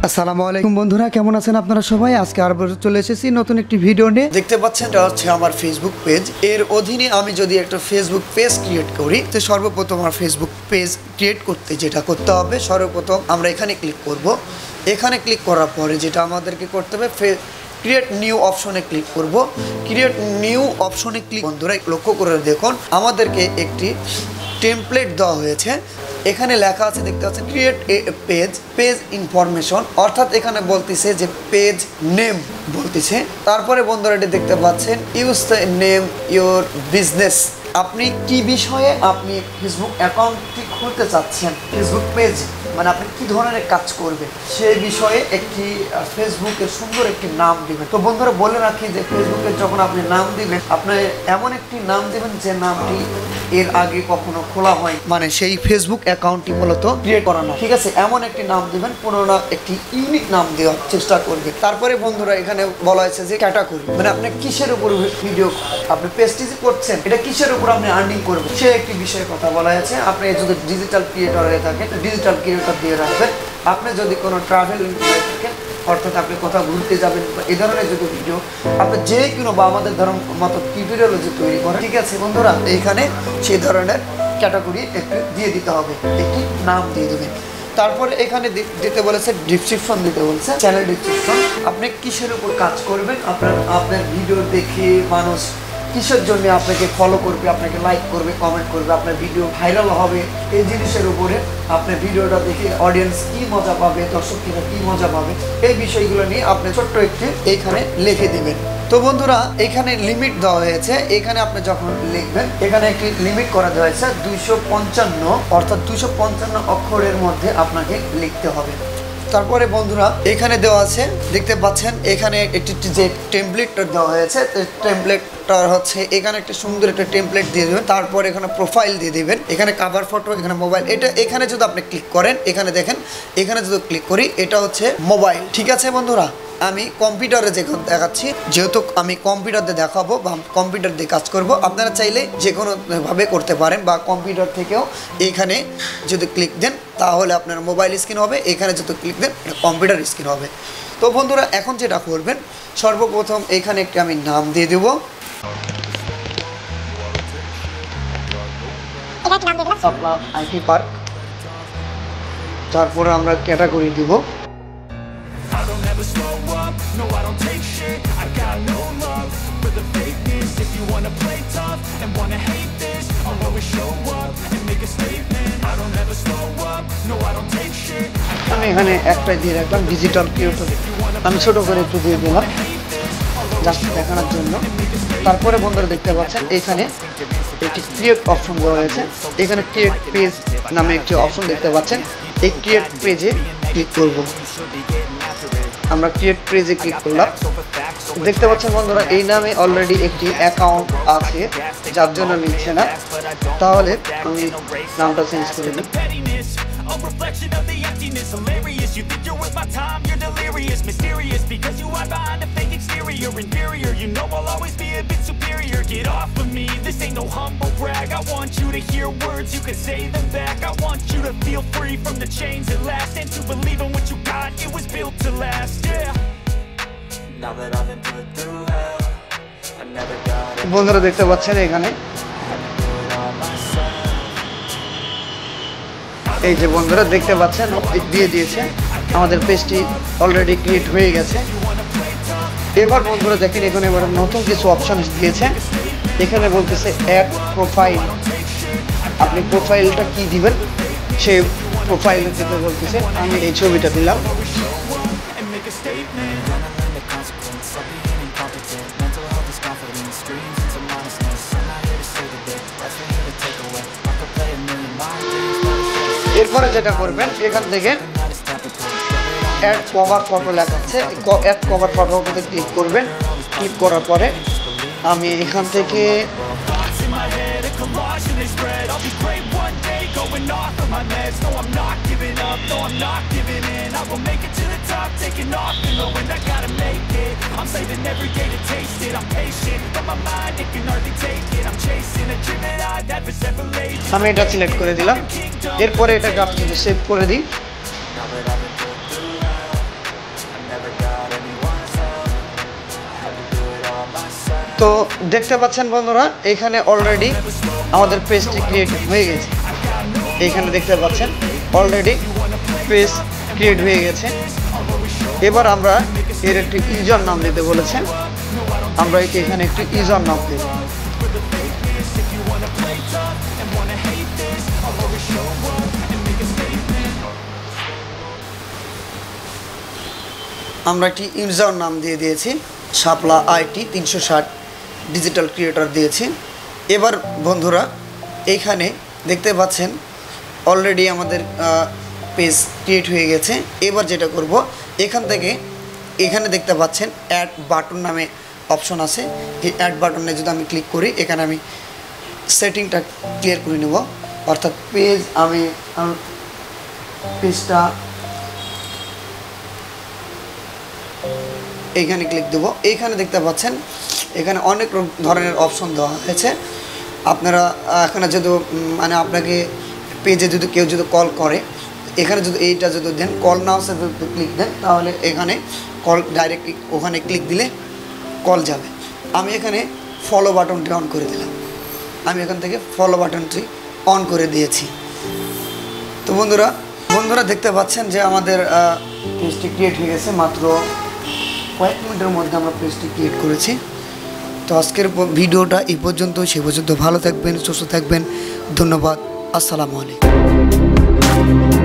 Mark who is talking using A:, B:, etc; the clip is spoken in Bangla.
A: আসসালামু আলাইকুম বন্ধুরা, কেমন আছেন আপনারা সবাই? আজকে আবার চলে এসেছি নতুন একটি ভিডিও নিয়ে। দেখতে পাচ্ছেন এটা হচ্ছে আমার ফেসবুক পেজ। এর অধীনে আমি যদি একটা ফেসবুক পেজ ক্রিয়েট করি, তো সর্বপ্রথম আমার ফেসবুক পেজ ক্রিয়েট করতে যেটা করতে হবে, সর্বপ্রথম আমরা এখানে ক্লিক করব। এখানে ক্লিক করার পরে যেটা আমাদেরকে করতে হবে, ক্রিয়েট নিউ অপশনে ক্লিক করব। ক্রিয়েট নিউ অপশনে ক্লিক, বন্ধুরা লক্ষ্য করে দেখুন আমাদেরকে একটি টেমপ্লেট দেওয়া হয়েছে। এখানে লেখা আছে, দেখতে পাচ্ছেন create a page, page information, অর্থাৎ এখানে বলতেছে যে পেজ নেম বলতেছে। তারপরে বন্ধুরা এটি দেখতে পাচ্ছেন use the name your business, আপনি কি বিষয়ে আপনি ফেসবুক অ্যাকাউন্টটি খুলতে চাচ্ছেন, ফেসবুক পেজ মানে আপনি কি ধরনের কাজ করবেন সেই বিষয়ে একটি ফেসবুকের সুন্দর একটি নাম দিবেন। তো বন্ধুরা বলে রাখি যে ফেসবুকের যখন আপনি নাম দিবেন, আপনি এমন একটি নাম দিবেন যে নামটি এর আগে কখনো খোলা হয়, মানে সেই ফেসবুক অ্যাকাউন্টটি মূলত ক্রিয়েট করা না, ঠিক আছে? এমন একটি নাম দিবেন, পুরোনো একটি ইউনিক নাম দেওয়ার চেষ্টা করবেন। তারপরে বন্ধুরা এখানে বলা হয়েছে যে ক্যাটাগরি, মানে আপনি কিসের উপর ভিডিও আপনি পেজটি করছেন, এটা কিসের উপর আপনি আর্নিং করবেন সে একটি বিষয়ের কথা বলা হয়েছে। আপনি যদি ডিজিটাল ক্রিয়েটর হয়ে থাকেন, ডিজিটাল ক্রিয়েটর দিয়ে রাখবেন। আপনি যদি কোনো ট্রাভেল হয়ে থাকেন, অর্থাৎ আপনি কোথাও ঘুরতে যাবেন, এই ধরনের যদি ভিডিও আপনি যে কোনো বা আমাদের ধরুন মতো টিউটোরিয়াল যে তৈরি করেন, ঠিক আছে বন্ধুরা? এইখানে সেই ধরনের ক্যাটাগরি একটু দিয়ে দিতে হবে, একটি নাম দিয়ে দেবেন। তারপরে এখানে দিতে বলেছে ডিসক্রিপশন দিতে বলছে, চ্যানেল ডিসক্রিপশন, আপনি কিসের উপর কাজ করবেন, আপনার ভিডিও দেখে মানুষ কিসের জন্য আপনাকে ফলো করবে, আপনাকে লাইক করবে, কমেন্ট করবে, আপনার ভিডিও ভাইরাল হবে, এই জিনিসের উপরে আপনার ভিডিওটা দেখে অডিয়েন্স কি মজা পাবে, দর্শকরা কি মজা পাবে, এই বিষয়গুলো নিয়ে আপনি ছোট্ট একটি এইখানে লিখে দেবেন। তো বন্ধুরা এখানে লিমিট দেওয়া হয়েছে, এখানে আপনি যখন লিখবেন এখানে একটি লিমিট করা দেওয়া হয়েছে 255, অর্থাৎ 255 অক্ষরের মধ্যে আপনাকে লিখতে হবে। তারপরে বন্ধুরা এখানে দেওয়া আছে, দেখতে পাচ্ছেন এখানে একটি যে টেমপ্লেটটা দেওয়া হয়েছে, টেমপ্লেটটা হচ্ছে এখানে একটা সুন্দর একটা টেমপ্লেট দিয়ে দেবেন। তারপর এখানে প্রোফাইল দিয়ে দেবেন, এখানে কভার ফটো, এখানে মোবাইল। এটা এখানে যদি আপনি ক্লিক করেন, এখানে দেখেন, এখানে যদি ক্লিক করি এটা হচ্ছে মোবাইল, ঠিক আছে বন্ধুরা? আমি কম্পিউটারে যখন দেখাচ্ছি, যেহেতু আমি কম্পিউটারে দেখাবো বা কম্পিউটার দিয়ে কাজ করব, আপনারা চাইলে যে কোনোভাবে করতে পারেন বা কম্পিউটার থেকেও এখানে যদি ক্লিক দেন তাহলে আপনার মোবাইল স্ক্রিন হবে, এখানে যদি ক্লিক দেন এটা কম্পিউটার স্ক্রিন হবে। তো বন্ধুরা এখন যেটা করবেন, সর্বপ্রথম এখানে একটি আমি নাম দিয়ে দেবো, আইটি পার্ক। তারপরে আমরা ক্যাটাগরি দিব,
B: No, I don't take shit. I got no love for the fakeness. If you wanna play tough and wanna hate this, I'll always show up and make a statement. I don't ever slow up. No, I don't take shit.
A: আমি এখানে একটাই দিয়ে রাখলাম ডিজিটাল ক্রিয়েটর, আমি ছোট করে একটু দিয়ে দিলাম জাস্ট দেখানোর জন্য। তারপরে বন্ধুরা দেখতে পাচ্ছেন এখানে একটি ক্রিয়েট অপশন দেওয়া হয়েছে, এখানে ক্রিয়েট পেজ নামে একটি অপশন দেখতে পাচ্ছেন। এই ক্রিয়েট পেজে ক্লিক করব, আমরা ক্রিয়েট পেজে ক্লিক করলাম। দেখতে পাচ্ছেন বন্ধুরা এই নামে অলরেডি একটি অ্যাকাউন্ট আছে, যার জন্য নিচ্ছে না, তাহলে আমি নামটা চেঞ্জ করে দিই।
B: A reflection of the emptiness, hilarious. You think you're worth my time, you're delirious. Mysterious, because you hide behind a fake exterior. Inferior, you know I'll always be a bit superior. Get off of me, this ain't no humble brag. I want you to hear words, you can say them back. I want you to feel free from the chains at last, and to believe in what you got, it was built to last, yeah. Now that I've been put through hell, I never got it.
A: বন্ধুরা দেখতে পাচ্ছেন এখানে এই যে বন্ধুরা দেখতে পাচ্ছেন দিয়ে দিয়েছে, আমাদের পেজটি অলরেডি ক্রিয়েট হয়ে গেছে। এবার বন্ধুরা দেখেন এখানে এবার নতুন কিছু অপশন দিয়েছে, এখানে বলতেছে অ্যাড প্রোফাইল, আপনি প্রোফাইলটা কি দিবেন সেই প্রোফাইল দিতে বলতেছে। আমি এই ছবিটা দিলাম। এরপরে যেটা করবেন, এখান থেকে অ্যাড কভার ফটো লেখা আছে, অ্যাড কভার ফটোতে ক্লিক করবেন। ক্লিক করার পরে আমি এখান থেকে আমি এটা সিলেক্ট করে দিলাম। এরপরে এটাকে আপনি সেভ করে দিই। তো দেখতে পাচ্ছেন বন্ধুরা, এখানে অলরেডি আমাদের পেজটি ক্রিয়েট হয়ে গেছে। এইখানে দেখতে পাচ্ছেন অলরেডি পেজ ক্রিয়েট হয়ে গেছে। এবার আমরা এর একটি ইউজার নাম দিতে বলেছেন, আমরা এখানে একটি ইউজার নাম দেব। আমরা একটি ইউজার নাম দিয়ে দিয়েছি, শাপলা IT 360 ডিজিটাল ক্রিয়েটর দিয়েছি। এবার বন্ধুরা এইখানে দেখতে পাচ্ছেন অলরেডি আমাদের পেজ ক্রিয়েট হয়ে গেছে। এবার যেটা করব, এখান থেকে এখানে দেখতে পাচ্ছেন অ্যাড বাটন নামে অপশন আছে। এই অ্যাড বাটনে যদি আমি ক্লিক করি, এখানে আমি সেটিংটা ক্লিয়ার করে নেব। অর্থাৎ আমি পেজটা এইখানে ক্লিক দেব। এইখানে দেখতে পাচ্ছেন এখানে অনেক ধরনের অপশন দেওয়া হয়েছে। আপনারা এখানে যদি মানে আপনাকে পেজে যদি কেউ যদি কল করে, এখানে যদি এইটা যদি দেন, কল নাও সে যদি ক্লিক দেন, তাহলে এখানে কল ডাইরেক্ট ওখানে ক্লিক দিলে কল যাবে। আমি এখানে ফলো বাটনটি অন করে দিলাম। আমি এখান থেকে ফলো বাটনটি অন করে দিয়েছি। তো বন্ধুরা দেখতে পাচ্ছেন যে আমাদের পেজটি ক্রিয়েট হয়ে গেছে। মাত্র কয়েক মিনিটের মধ্যে আমরা পেজটি ক্রিয়েট করেছি। তো আজকের ভিডিওটা এই পর্যন্ত। সে পর্যন্ত ভালো থাকবেন, সুস্থ থাকবেন। ধন্যবাদ। আসসালামু আলাইকুম।